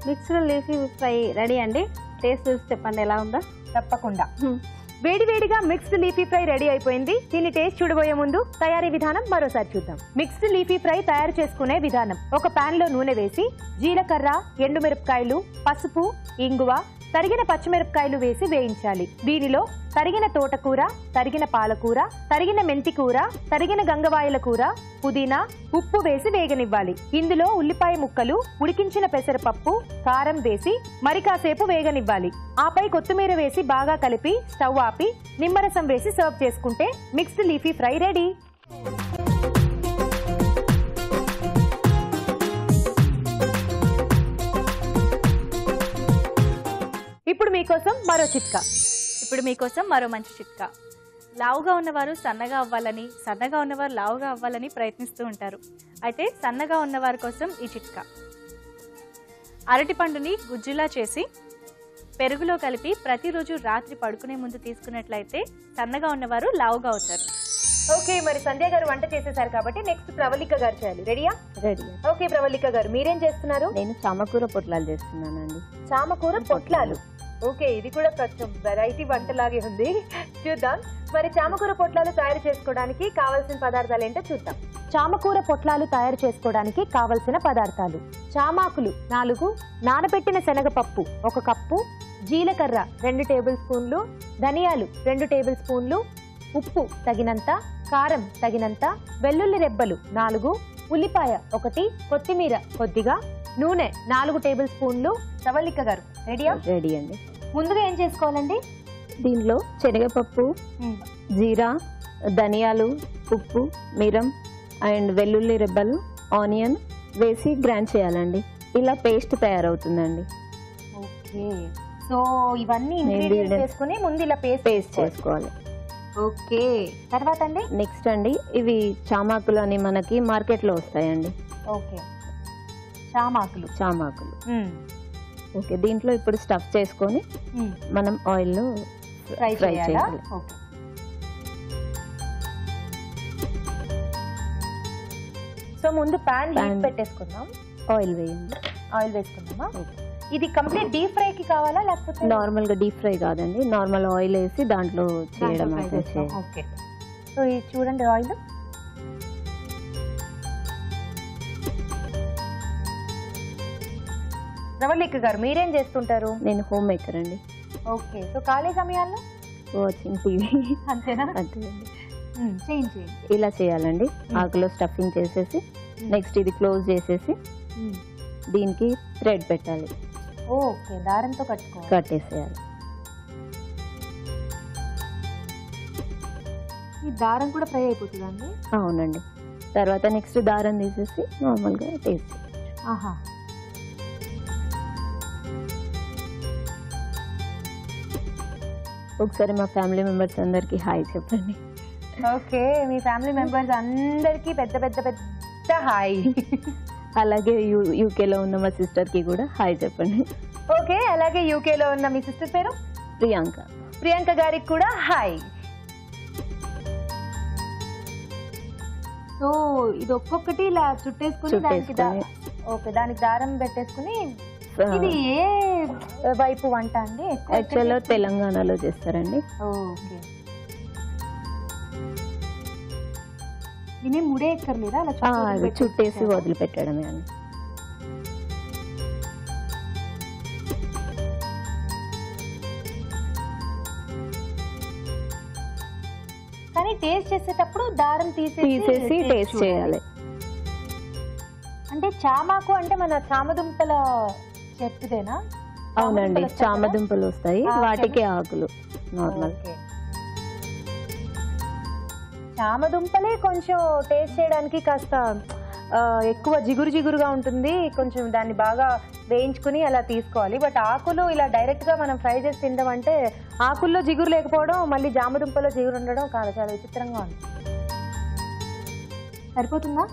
మిక్స్డ్ లీఫీ ఫ్రై రెడీ అండి. టేస్ట్ చూసి చెప్పండి ఎలా ఉందో. తప్పకుండా. వేడి వేడిగా మిక్స్డ్ లీఫీ ఫ్రై రెడీ అయిపోయింది. దీని టేస్ట్ చూడబోయే ముందు తయారీ విధానం మరోసారి చూద్దాం. మిక్స్డ్ లీఫీ ఫ్రై తయారు చేసుకునే విధానం: ఒక పాన్ లో నూనె వేసి జీలకర్ర, ఎండుమిరపకాయలు, పసుపు, ఇంగువ, తరిగిన పచ్చిమిరపకాయలు వేసి వేయించాలి. దీనిలో తరిగిన తోటకూర, తరిగిన పాలకూర, తరిగిన మెంతికూర, తరిగిన గంగవాయల కూర, పుదీనా, ఉప్పు వేసి వేగనివ్వాలి. ఇందులో ఉల్లిపాయ ముక్కలు, ఉడికించిన పెసరపప్పు, కారం వేసి మరి కాసేపు వేగనివ్వాలి. ఆపై కొత్తిమీర వేసి బాగా కలిపి స్టవ్ ఆపి నిమ్మరసం వేసి సర్వ్ చేసుకుంటే మిక్స్డ్ లీఫీ ఫ్రై రెడీ. ఇప్పుడు మీకోసం మరో మంచి చిట్కా. లావుగా ఉన్నవారు సన్నగా అవ్వాలని, సన్నగా ఉన్నవారు లావుగా అవ్వాలని ప్రయత్నిస్తూ ఉంటారు. అయితే సన్నగా ఉన్నవారి కోసం ఈ చిట్కా: అరటిపండుని గుజ్జులా చేసి పెరుగులో కలిపి ప్రతిరోజు రాత్రి పడుకునే ముందు తీసుకున్నట్లయితే సన్నగా ఉన్నవారు లావుగా అవుతారు. ఓకే, మరి సంధ్య గారు వంట చేసేసారు కాబట్టి నెక్స్ట్ ప్రవళిక గారు చేయాలి. రెడీయా? రెడీ. ఓకే ప్రవళిక గారు, మీరేం చేస్తున్నారు? నేను చామకూర పొట్లాలు చేస్తున్నానండి. చామకూర పొట్లాలు. ఓకే, ఇది కూడా కొంచెం వెరైటీ వంటలాగే ఉంది. చూద్దాం. మరి చామకూర పొట్లాలు తయారు చేసుకోవడానికి కావలసిన పదార్థాలు ఏంటో చూద్దాం. చామకూర పొట్లాలు తయారు చేసుకోవడానికి కావలసిన పదార్థాలు: చామాకులు 4, నానబెట్టిన శనగపప్పు 1 కప్పు, జీలకర్ర 2 టేబుల్ స్పూన్లు, ధనియాలు 2 టేబుల్ స్పూన్లు, ఉప్పు తగినంత, కారం తగినంత, వెల్లుల్లి రెబ్బలు 4, ఉల్లిపాయ 1, కొత్తిమీర కొద్దిగా, నూనె 4 టేబుల్ స్పూన్లు. ప్రవళిక గారు రెడీయా? రెడీ అండి. ముందుగా ఏం చేసుకోవాలండి? దీనిలో శనగపప్పు, జీరా, ధనియాలు, ఉప్పు, మిరం అండ్ వెల్లుల్లి రెబ్బలు, ఆనియన్ వేసి గ్రైండ్ చేయాలండి. ఇలా పేస్ట్ తయారవుతుందండి. ఓకే, సో ఇవన్నీ ఇంగ్రీడియంట్స్ వేసుకుని ముందు ఇలా పేస్ట్ చేసుకోవాలి. ఓకే, తర్వాత అండి? నెక్స్ట్ అండి, ఇవి చామాకులు అని మనకి మార్కెట్లో వస్తాయండి. ఓకే, చామాకులు. ఓకే, దీంట్లో ఇప్పుడు స్టఫ్ చేసుకొని మనం ఆయిల్లో ఫ్రై చేయాలి. సో ముందు ప్యాన్ పెట్టేసుకుందాం. ఆయిల్ వేయండి. ఆయిల్ వేసుకుందామా? ఇది కంప్లీట్ డీప్ ఫ్రై కి కావాలా లేకపోతే నార్మల్ గా డీప్ ఫ్రై కాదండి, నార్మల్ ఆయిల్ వేసి దాంట్లో చేయడం అయితే ఓకే. సో ఇది చూడండి ఆయిల్. రవళిక గారు మీరేం చేస్తుంటారు? నేను హోమ్ మేకర్ అండి. ఓకే. సో ఖాళీ సమయాల్లో వాచింగ్ టీవీ అంతేనా? అంతేనండి. చేయండి. ఇలా చేయాలండి. ఆకులో స్టఫింగ్ చేసేసి నెక్స్ట్ ఇది క్లోజ్ చేసేసి దీనికి థ్రెడ్ పెట్టాలి. ఓకే, దారంతో కట్టేసేయాలి. ఈ దారం కూడా ఫ్రై అయిపోతుందండి? అవునండి. తర్వాత నెక్స్ట్ దారం తీసేసి నార్మల్గా టేస్ట్. ఆహా. ఒకసారి మా ఫ్యామిలీ మెంబర్స్ అందరికి హాయ్ చెప్పండి. ఓకే, మీ ఫ్యామిలీ మెంబర్స్ అందరికి పెద్ద పెద్ద పెద్ద హాయ్. అలాగే యూకేలో ఉన్న మా సిస్టర్కి కూడా హాయ్ చెప్పండి. ఓకే, అలాగే యూకేలో ఉన్న మీ సిస్టర్ పేరు ప్రియాంక. ప్రియాంక గారికి కూడా హాయ్. సో ఇది ఒక్కొక్కటి ఇలా చుట్టేసుకుని దానికి దారం పెట్టేసుకుని. ఇది ఏ వైపు వంట అండి? యాక్చువల్గా తెలంగాణలో చేస్తారండి. ఓకే. దీని ముడే ఎక్కర్లేదా? అది చుట్టేసి వదిలిపెట్టడమే అండి. కానీ టేస్ట్ చేసేటప్పుడు దారం తీసేసి టేస్ట్ చేయాలి. అంటే చామాకు అంటే మన చామదుంపల చెట్టుదేనా? అవునండి, చామదుంపలు వస్తాయి, వాటికి ఆకులు నార్మల్. చామదుంపలే కొంచెం టేస్ట్ చేయడానికి కాస్త ఎక్కువ జిగురు జిగురుగా ఉంటుంది, కొంచెం దాన్ని బాగా వేయించుకుని అలా తీసుకోవాలి. బట్ ఆకులు ఇలా డైరెక్ట్ గా మనం ఫ్రై చేసి తినడం అంటే ఆకుల్లో జిగురు లేకపోవడం, మళ్ళీ జామదుంపలో జిగురు ఉండడం చాలా విచిత్రంగా ఉంది. సరిపోతుందా?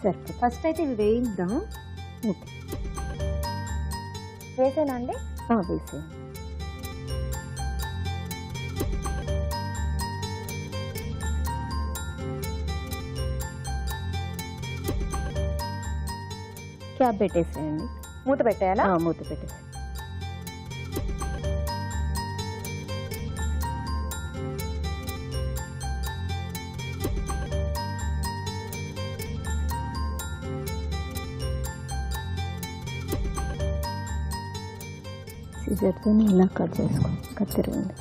సరిపోతుంది. ఫస్ట్ అయితే ఇవి వేయిద్దాం. ఓకే, వేసేనా అండి? వేసేయండి. క్యాప్ పెట్టేసేయండి. మూత పెట్టేయాలా? మూత పెట్టేసి సిజర్తో ఇలా కట్ చేసుకో, కత్తిరండి.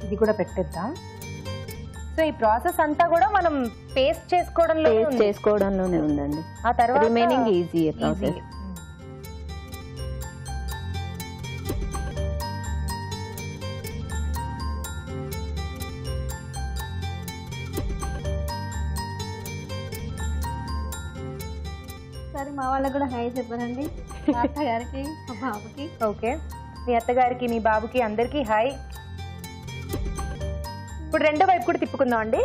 ఇది కూడా పెట్టేద్దాం. సో ఈ ప్రాసెస్ అంతా కూడా మనం పేస్ట్ చేసుకోవడంలోనే ఉందండి. ఆ తర్వాత రిమైనింగ్ ఈజీ ప్రాసెస్. సరే, మా వాళ్ళకి కూడా హాయ్ చెప్పారండి, మా అత్తగారికి, మా బాబుకి. ఓకే, మీ అత్తగారికి, మీ బాబుకి, అందరికీ హాయ్. ఇప్పుడు రెండో వైపు కూడా తిప్పుకుందాం అండి.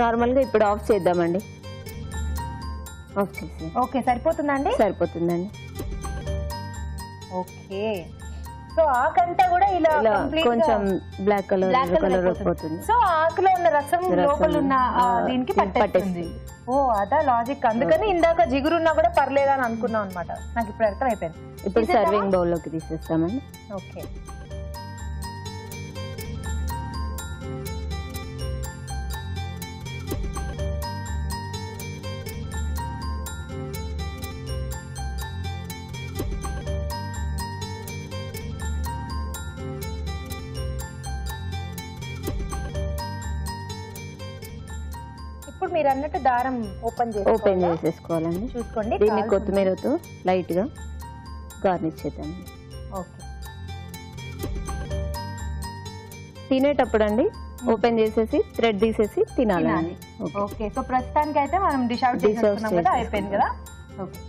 నార్మల్గా ఇప్పుడు ఆఫ్ చేద్దామండి. ఆఫ్ చేసి. ఓకే, సరిపోతుందండి? సరిపోతుందండి. ఓకే, సో ఆకంతా కూడా ఇలా కొంచెం బ్లాక్ కలర్ అయిపోతుంది. సో ఆకులో ఉన్న రసం లోపల ఉన్న దీనికి పట్టేస్తుంది. ఓ, అదా లాజిక్. అందుకని ఇందాక జిగురున్నా కూడా పర్లేదా అని అనుకున్నాం అనమాట. నాకు ఇప్పుడు అర్థం అయిపోయింది. ఇప్పుడు సర్వింగ్ బౌల్ లోకి తీసేస్తామండి. ఓకే, ఇప్పుడు మీరు అన్నట్టు దారం ఓపెన్ చేసేసుకోవాలండి. చూసుకోండి. దీన్ని కొత్తిమీరతో లైట్ గా గార్నిష్ చేద్దాం. ఓకే, తినేటప్పుడు అండి ఓపెన్ చేసేసి థ్రెడ్ తీసేసి తినాలి. ఓకే, సో ప్రస్తుతానికి అయితే మనం డిష్ అవుట్ చేసుకున్నాం కదా, అయిపోయింది కదా. ఓకే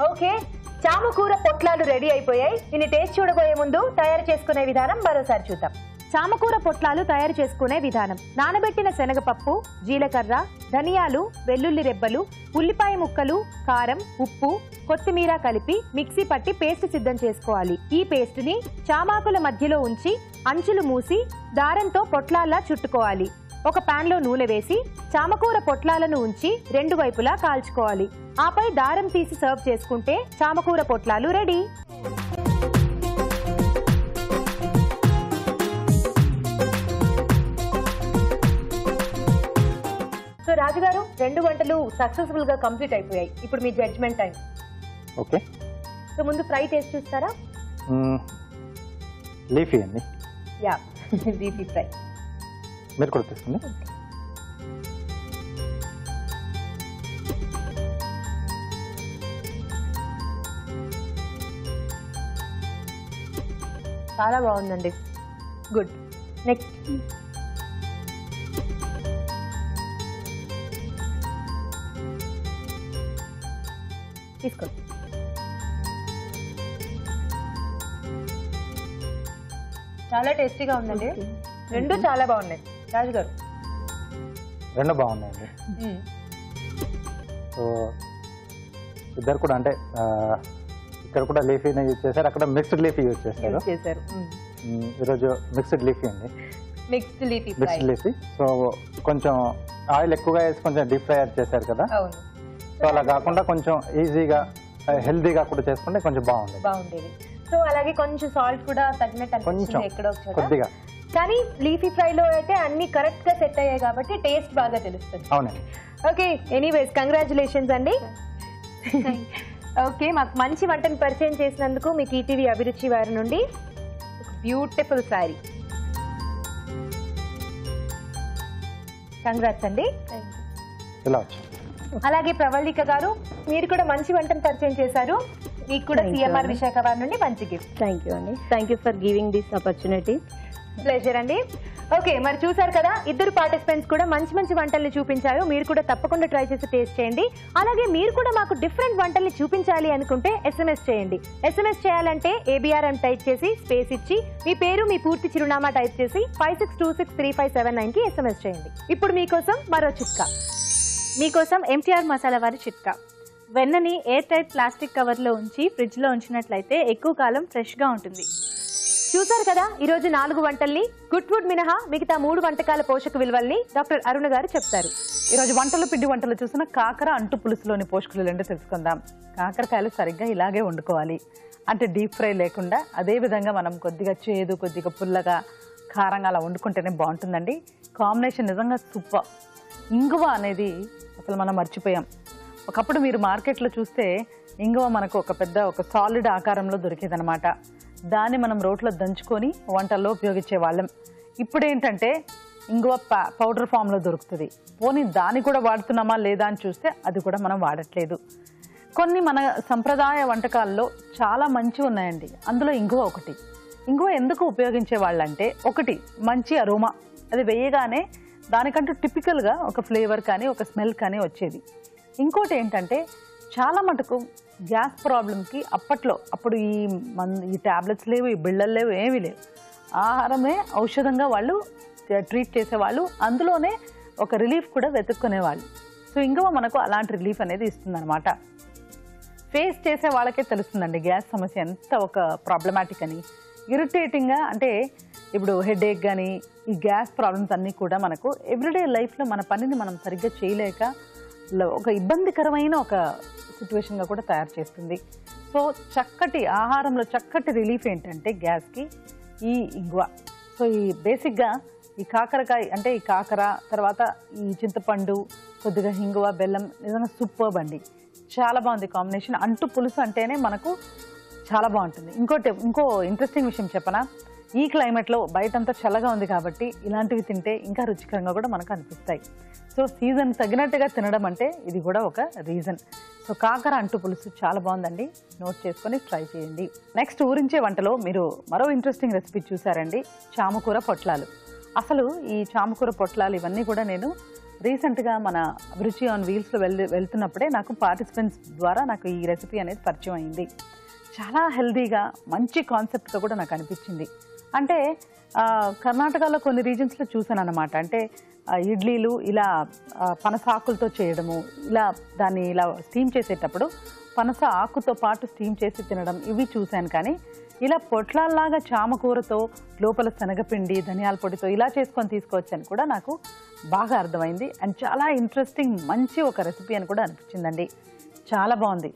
ఓకే, చామకూర పొట్లాలు రెడీ అయిపోయాయి. దీన్ని టేస్ట్ చూడబోయే ముందు తయారు చేసుకునే విధానం మరోసారి చూద్దాం. చామకూర పొట్లాలు తయారు చేసుకునే విధానం. నానబెట్టిన శనగపప్పు, జీలకర్ర, ధనియాలు, వెల్లుల్లి రెబ్బలు, ఉల్లిపాయ ముక్కలు, కారం, ఉప్పు, కొత్తిమీర కలిపి మిక్సీ పట్టి పేస్ట్ సిద్ధం చేసుకోవాలి. ఈ పేస్ట్ ని చామాకుల మధ్యలో ఉంచి అంచులు మూసి దారంతో పొట్లాల్లా చుట్టుకోవాలి. ఒక పాన్ లో నూనె వేసి చామకూర పొట్లాలను ఉంచి రెండు వైపులా కాల్చుకోవాలి. ఆపై దారం తీసి సర్వ్ చేసుకుంటే చామకూర పొట్లాలు రెడీ. సో రాజుగారు, 2 వంటలు సక్సెస్ఫుల్ గా కంప్లీట్ అయిపోయాయి. ఇప్పుడు మీ జడ్జ్మెంట్ టైం. ఓకే. సో ముందు ఫ్రై టేస్ట్ చూస్తారా? లీఫీ అండి. Yeah, leafy fry. మీరు కూడా తీసుకోండి. చాలా బాగుందండి. గుడ్. నెక్స్ట్ తీసుకోండి. చాలా టేస్టీగా ఉందండి. రెండు చాలా బాగున్నాయి. రాజుగారు, రెండు బాగున్నాయండి. సో ఇద్దరు కూడా అంటే ఇక్కడ కూడా లీఫీనే యూజ్ చేశారు, అక్కడ మిక్స్డ్ లీఫీ యూజ్ చేశారు. ఈరోజు మిక్స్డ్ లీఫీ అండి. Mixed leafy. సో కొంచెం ఆయిల్ ఎక్కువగా వేసి కొంచెం డీప్ ఫ్రై చేశారు కదా. అవును. సో అలా కాకుండా కొంచెం ఈజీగా హెల్దీగా కూడా చేసుకుంటే కొంచెం బాగుండేది. సో అలాగే కొంచెం సాల్ట్ కూడా తగినట్టు అనిపిస్తుంది ఎక్కడో కొద్దిగా. కానీ లీఫీ ఫ్రైలో అయితే అన్ని కరెక్ట్ గా సెట్ అయ్యాయి కాబట్టి టేస్ట్ బాగా తెలుస్తుంది. అవునండి. ఓకే, ఎనీవేస్ కంగ్రాచులేషన్స్ అండి. ఓకే, మాకు మంచి వంటను పరిచయం చేసినందుకు మీకు ఈటీవీ అభిరుచి వారి నుండి బ్యూటిఫుల్ శారీ. కంగ్రాట్స్ అండి. ఇలా వచ్చు. అలాగే ప్రవళిక గారు, మీరు కూడా మంచి వంటను పరిచయం చేశారు. మీకు కూడా సిఎంఆర్ విశాఖ వారి నుండి మంచి గిఫ్ట్. థ్యాంక్ యూ అండి. Thank you for giving this opportunity. Pleasure అండి. ఓకే, మరి చూసారు కదా, ఇద్దరు పార్టిసిపెంట్స్ కూడా మంచి మంచి వంటల్ని చూపించారు. మీరు కూడా తప్పకుండా ట్రై చేసి టేస్ట్ చేయండి. అలాగే మీరు కూడా మాకు డిఫరెంట్ వంటల్ని చూపించాలి అనుకుంటే SMS చేయండి. SMS చేయాలంటే ABR అని టైప్ చేసి స్పేస్ ఇచ్చి మీ పేరు, మీ పూర్తి చిరునామా టైప్ చేసి 56263579 కి SMS చేయండి. ఇప్పుడు మీకోసం మరో చిట్కా. మీకోసం MTR మసాలా వారి చిట్కా. వెన్నని ఎయిర్ టైట్ ప్లాస్టిక్ కవర్లో ఉంచి ఫ్రిడ్జ్లో ఉంచినట్లయితే ఎక్కువ కాలం ఫ్రెష్గా ఉంటుంది. చూసారు కదా, ఈరోజు 4 వంటల్ని గుడ్ ఫుడ్ మినహా మిగతా 3 వంటకాల పోషక విలువల్ని డాక్టర్ అరుణ గారు చెప్తారు. ఈరోజు వంటలు పిండి వంటలు చూసిన కాకర అంటు పులుసులోని పోషక విలువలు ఏంటో తెలుసుకుందాం. కాకరకాయలు సరిగ్గా ఇలాగే వండుకోవాలి, అంటే డీప్ ఫ్రై లేకుండా. అదే విధంగా మనం కొద్దిగా చేదు, కొద్దిగా పుల్లగా, కారంగా అలా వండుకుంటేనే బాగుంటుందండి. కాంబినేషన్ నిజంగా సూపర్. ఇంగువ అనేది అసలు మనం మర్చిపోయాం. ఒకప్పుడు మీరు మార్కెట్లో చూస్తే ఇంగువ మనకు ఒక సాలిడ్ ఆకారంలో దొరికేదనమాట. దాన్ని మనం రోట్లో దంచుకొని వంటల్లో ఉపయోగించే వాళ్ళం. ఇప్పుడు ఏంటంటే ఇంగువ పౌడర్ ఫామ్లో దొరుకుతుంది. పోనీ దాన్ని కూడా వాడుతున్నామా లేదా అని చూస్తే అది కూడా మనం వాడట్లేదు. కొన్ని మన సంప్రదాయ వంటకాల్లో చాలా మంచి ఉన్నాయండి, అందులో ఇంగువ ఒకటి. ఇంగువ ఎందుకు ఉపయోగించే వాళ్ళంటే, ఒకటి మంచి అరోమా, అది వేయగానే దానికంటూ టిపికల్గా ఒక ఫ్లేవర్ కానీ ఒక స్మెల్ కానీ వచ్చేది. ఇంకోటి ఏంటంటే చాలా మటుకు గ్యాస్ ప్రాబ్లంకి అప్పుడు ఈ ట్యాబ్లెట్స్ లేవు, ఈ బిళ్ళలు లేవు, ఏమీ లేవు. ఆహారమే ఔషధంగా వాళ్ళు ట్రీట్ చేసేవాళ్ళు, అందులోనే ఒక రిలీఫ్ కూడా వెతుక్కునేవాళ్ళు. సో ఇంగువ మనకు అలాంటి రిలీఫ్ అనేది ఇస్తుందన్నమాట. ఫేస్ చేసే వాళ్ళకే తెలుస్తుందండి గ్యాస్ సమస్య ఎంత ఒక ప్రాబ్లమాటిక్ అని. ఇరిటేటింగ్గా, అంటే ఇప్పుడు హెడేక్ కానీ ఈ గ్యాస్ ప్రాబ్లమ్స్ అన్నీ కూడా మనకు ఎవ్రీడే లైఫ్లో మన పనిని మనం సరిగ్గా చేయలేక ఒక ఇబ్బందికరమైన ఒక సిచ్యువేషన్గా కూడా తయారు చేస్తుంది. సో చక్కటి ఆహారంలో చక్కటి రిలీఫ్ ఏంటంటే గ్యాస్కి ఈ ఇంగువ. సో ఈ బేసిక్గా ఈ కాకరకాయ అంటే ఈ కాకర, తర్వాత ఈ చింతపండు, కొద్దిగా ఇంగువ, బెల్లం నిజంగా సూపర్బ్ అండి. చాలా బాగుంది కాంబినేషన్. అంటు పులుసు అంటేనే మనకు చాలా బాగుంటుంది. ఇంకో ఇంట్రెస్టింగ్ విషయం చెప్పనా, ఈ క్లైమేట్లో బయటంతా చల్లగా ఉంది కాబట్టి ఇలాంటివి తింటే ఇంకా రుచికరంగా కూడా మనకు అనిపిస్తాయి. సో సీజన్ తగినట్టుగా తినడం అంటే ఇది కూడా ఒక రీజన్. సో కాకర అంటు పులుసు చాలా బాగుందండి, నోట్ చేసుకొని ట్రై చేయండి. నెక్స్ట్ ఊరించే వంటలో మీరు మరో ఇంట్రెస్టింగ్ రెసిపీ చూసారండి, చామకూర పొట్లాలు. అసలు ఈ చామకూర పొట్లాలు ఇవన్నీ కూడా నేను రీసెంట్గా మన అభిరుచి ఆన్ వీల్స్లో వెళ్తున్నప్పుడే నాకు పార్టిసిపెంట్స్ ద్వారా నాకు ఈ రెసిపీ అనేది పరిచయం అయింది. చాలా హెల్దీగా మంచి కాన్సెప్ట్తో కూడా నాకు అనిపించింది. అంటే కర్ణాటకలో కొన్ని రీజన్స్లో చూసాను అనమాట. అంటే ఇడ్లీలు ఇలా పనస ఆకులతో చేయడము, ఇలా దాన్ని ఇలా స్టీమ్ చేసేటప్పుడు పనస ఆకుతో పాటు స్టీమ్ చేసి తినడం ఇవి చూశాను. కానీ ఇలా పొట్లాల్లాగా చామకూరతో లోపల శనగపిండి ధనియాల పొడితో ఇలా చేసుకొని తీసుకోవచ్చని కూడా నాకు బాగా అర్థమైంది. అండ్ చాలా ఇంట్రెస్టింగ్ మంచి ఒక రెసిపీ అని కూడా అనిపించిందండి. చాలా బాగుంది.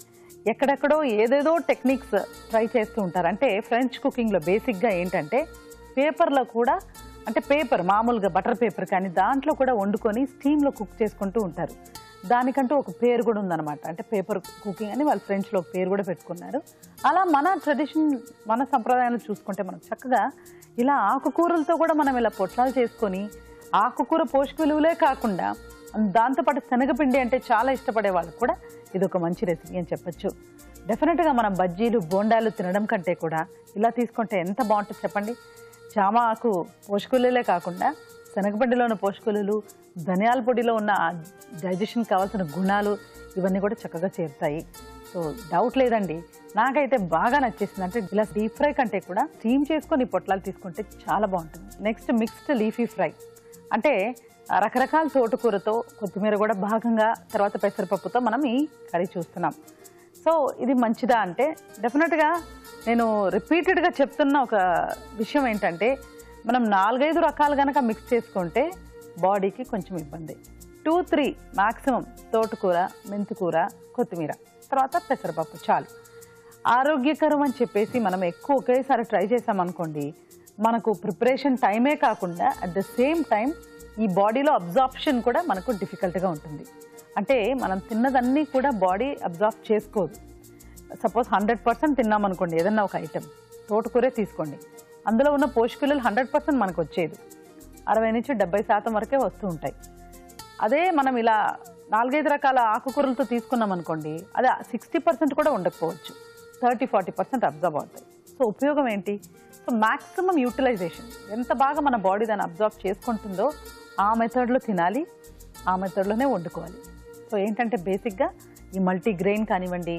ఎక్కడెక్కడో ఏదేదో టెక్నిక్స్ ట్రై చేస్తూ ఉంటారు. అంటే ఫ్రెంచ్ కుకింగ్లో బేసిక్గా ఏంటంటే పేపర్లో కూడా, అంటే పేపర్ మామూలుగా బటర్ పేపర్ కానీ దాంట్లో కూడా వండుకొని స్టీమ్లో కుక్ చేసుకుంటూ ఉంటారు. దానికంటూ ఒక పేరు కూడా ఉందన్నమాట. అంటే పేపర్ కుకింగ్ అని వాళ్ళు ఫ్రెంచ్లో ఒక పేరు కూడా పెట్టుకున్నారు. అలా మన ట్రెడిషన్, మన సంప్రదాయాలు చూసుకుంటే మనం చక్కగా ఇలా ఆకుకూరలతో కూడా మనం ఇలా పొట్లాలు చేసుకొని, ఆకుకూర పోషక విలువలే కాకుండా దాంతోపాటు శనగపిండి అంటే చాలా ఇష్టపడే వాళ్ళకి కూడా ఇది ఒక మంచి రెసిపీ అని చెప్పొచ్చు. డెఫినెట్గా మనం బజ్జీలు బోండాలు తినడం కంటే కూడా ఇలా తీసుకుంటే ఎంత బాగుంటుంది చెప్పండి. చామ ఆకు పోషక విలువలే కాకుండా శనగపిండిలో ఉన్న పోషక విలువలు, ధనియాల పొడిలో ఉన్న డైజెషన్ కావాల్సిన గుణాలు ఇవన్నీ కూడా చక్కగా చేరుతాయి. సో డౌట్ లేదండి, నాకైతే బాగా నచ్చేసింది. అంటే ఇలా డీప్ ఫ్రై కంటే కూడా స్టీమ్ చేసుకొని పొట్లాలు తీసుకుంటే చాలా బాగుంటుంది. నెక్స్ట్ మిక్స్డ్ లీఫీ ఫ్రై, అంటే రకరకాల తోటకూరతో కొత్తిమీర కూడా భాగంగా, తర్వాత పెసరపప్పుతో మనం ఈ కర్రీ చూస్తున్నాం. సో ఇది మంచిదా అంటే డెఫినెట్గా నేను రిపీటెడ్గా చెప్తున్న ఒక విషయం ఏంటంటే మనం 4-5 రకాలు కనుక మిక్స్ చేసుకుంటే బాడీకి కొంచెం ఇబ్బంది. 2-3 మ్యాక్సిమం తోటకూర, మెంతికూర, కొత్తిమీర, తర్వాత పెసరపప్పు చాలు. ఆరోగ్యకరం అని చెప్పేసి మనం ఎక్కువ ఒకేసారి ట్రై చేసామనుకోండి, మనకు ప్రిపరేషన్ టైమే కాకుండా అట్ ద సేమ్ టైం ఈ బాడీలో అబ్జార్ప్షన్ కూడా మనకు డిఫికల్ట్గా ఉంటుంది. అంటే మనం తిన్నదన్నీ కూడా బాడీ అబ్జార్బ్ చేసుకోదు. సపోజ్ 100% తిన్నామనుకోండి ఏదన్నా ఒక ఐటెం, తోటకూరే తీసుకోండి, అందులో ఉన్న పోషక విలువలు 100% మనకు వచ్చేది 60-70% వరకే వస్తూ ఉంటాయి. అదే మనం ఇలా 4-5 రకాల ఆకుకూరలతో తీసుకున్నాం అనుకోండి, అది 60% కూడా ఉండకపోవచ్చు, 30-40% అబ్జర్వ్ అవుతాయి. సో ఉపయోగం ఏంటి? సో మ్యాక్సిమం యూటిలైజేషన్, ఎంత బాగా మన బాడీ దాన్ని అబ్జర్వ్ చేసుకుంటుందో ఆ మెథడ్లో తినాలి, ఆ మెథడ్లోనే వండుకోవాలి. సో ఏంటంటే బేసిక్గా ఈ మల్టీగ్రెయిన్ కానివ్వండి,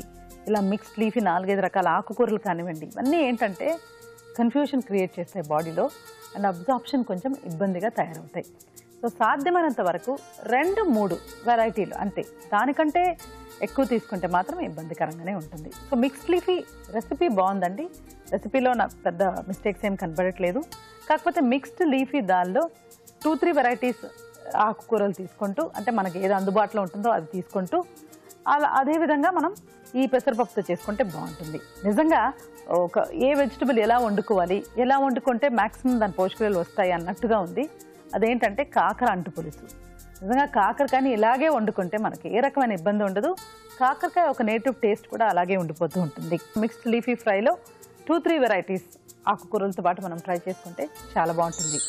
ఇలా మిక్స్డ్ లీఫీ 4-5 రకాల ఆకుకూరలు కానివ్వండి, ఇవన్నీ ఏంటంటే కన్ఫ్యూషన్ క్రియేట్ చేస్తాయి బాడీలో, అండ్ అబ్జార్ప్షన్ కొంచెం ఇబ్బందిగా తయారవుతాయి. సో సాధ్యమైనంత వరకు 2-3 వెరైటీలు అంతే, దానికంటే ఎక్కువ తీసుకుంటే మాత్రం ఇబ్బందికరంగానే ఉంటుంది. సో మిక్స్డ్ లీఫీ రెసిపీ బాగుందండి, రెసిపీలో నాకు పెద్ద మిస్టేక్స్ ఏం కనబడట్లేదు. కాకపోతే మిక్స్డ్ లీఫీ దానిలో 2-3 వెరైటీస్ ఆకుకూరలు తీసుకుంటూ, అంటే మనకి ఏది అందుబాటులో ఉంటుందో అది తీసుకుంటూ, అలా అదేవిధంగా మనం ఈ పెసరపప్పుతో చేసుకుంటే బాగుంటుంది. నిజంగా ఒక ఏ వెజిటబుల్ ఎలా వండుకోవాలి, ఎలా వండుకుంటే మ్యాక్సిమం దాని పోషక విలువలు వస్తాయి అన్నట్టుగా ఉంది. అదేంటంటే కాకర అంటు పులుసు. నిజంగా కాకరకాయని ఇలాగే వండుకుంటే మనకి ఏ రకమైన ఇబ్బంది ఉండదు. కాకరకాయ ఒక నేటివ్ టేస్ట్ కూడా అలాగే ఉండిపోతూ ఉంటుంది. మిక్స్డ్ లీఫీ ఫ్రైలో 2-3 వెరైటీస్ ఆకుకూరలతో పాటు మనం ట్రై చేసుకుంటే చాలా బాగుంటుంది.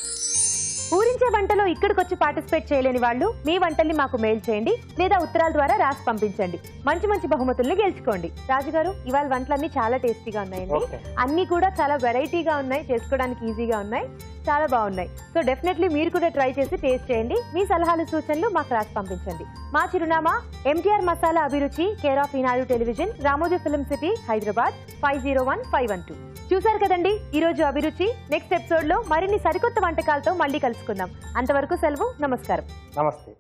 ఊరించే వంటలో ఇక్కడికి వచ్చి పార్టిసిపేట్ చేయలేని వాళ్ళు మీ వంటల్ని మాకు మెయిల్ చేయండి, లేదా ఉత్తరాల ద్వారా రాసి పంపించండి. మంచి మంచి బహుమతుల్ని గెలుచుకోండి. రాజుగారు, ఇవాళ వంటలన్నీ చాలా టేస్టీగా ఉన్నాయండి. అన్ని కూడా చాలా వెరైటీగా ఉన్నాయి, చేసుకోవడానికి ఈజీగా ఉన్నాయి, చాలా బాగున్నాయి. సో డెఫినెట్లీ మీరు కూడా ట్రై చేసి టేస్ట్ చేయండి. మీ సలహాలు సూచనలు మాకు రాసి పంపించండి. మా చిరునామా MTR మసాలా అభిరుచి, care of Eenadu television, Ramoji film city, Hyderabad 501512. చూసారు కదండి ఈ రోజు అభిరుచి. నెక్స్ట్ ఎపిసోడ్ లో మరిన్ని సరికొత్త వంటకాలతో మళ్ళీ కలుసుకుందాం. అంతవరకు సెలవు, నమస్కారం. నమస్తే.